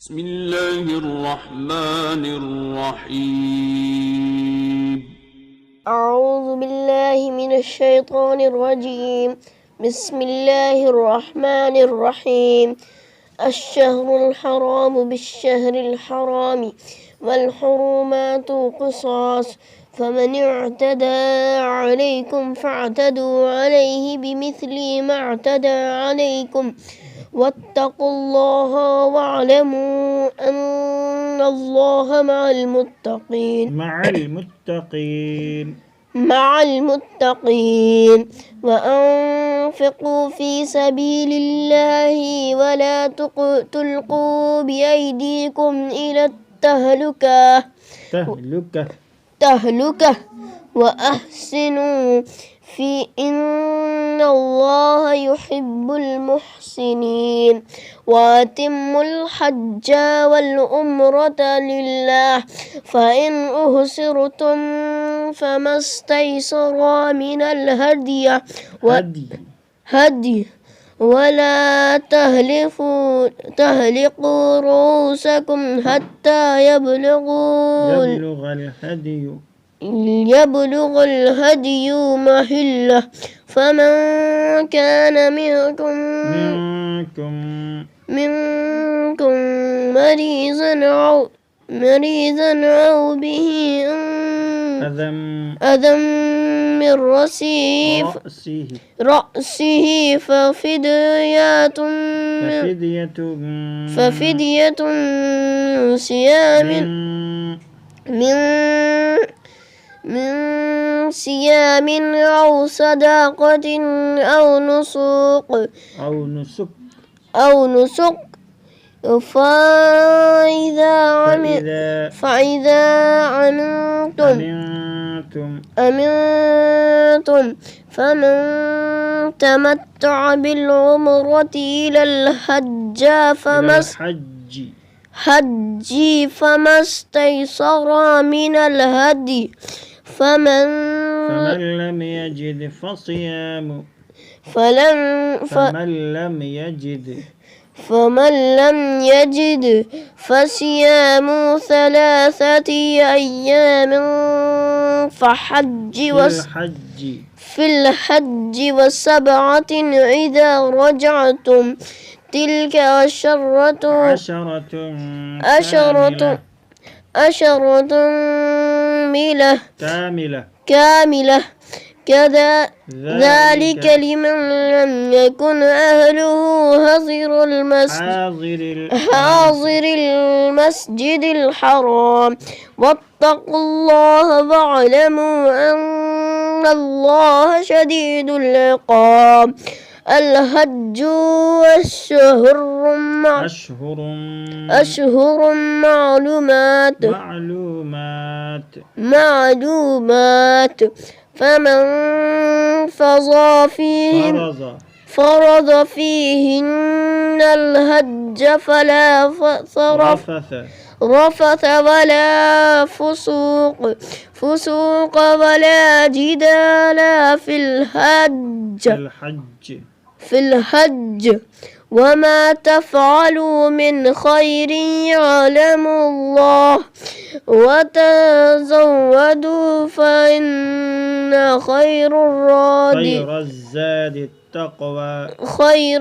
بسم الله الرحمن الرحيم. أعوذ بالله من الشيطان الرجيم. بسم الله الرحمن الرحيم. الشهر الحرام بالشهر الحرام والحرمات قصاص، فمن اعتدى عليكم فاعتدوا عليه بمثل ما اعتدى عليكم، واتقوا الله واعلموا أن الله مع المتقين. وأنفقوا في سبيل الله ولا تلقوا بأيديكم إلى التهلكة وأحسنوا إن الله يحب المحسنين. وأتموا الحج والعمرة لله، فإن أحصرتم فما استيسر من الهدي ولا تهلقوا رؤوسكم حتى يبلغ الهدي محله. فمن كان منكم مريضا أو به أذى من رأسه ففدية من صيام أو صدقة أو نسك. فإذا أمنتم فمن تمتع بالعمرة إلى الحج فما استيسر من الهدي. فمن لم يجد فصيام 3 أيام في الحج و7 إذا رجعتم، تلك عشرة كاملة كذلك لمن لم يكن أهله حاضر المسجد الحرام. واتقوا الله واعلموا أن الله شديد العقاب. الحج أشهر معلومات، فمن فرض فيهن الحج فلا رفث ولا فسوق ولا جدال في الحج. وما تفعلوا من خير يعلم الله، وتزودوا فإن خير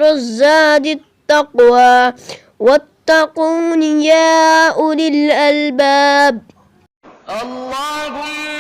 الزاد التقوى، واتقون يا أولي الألباب. اللهم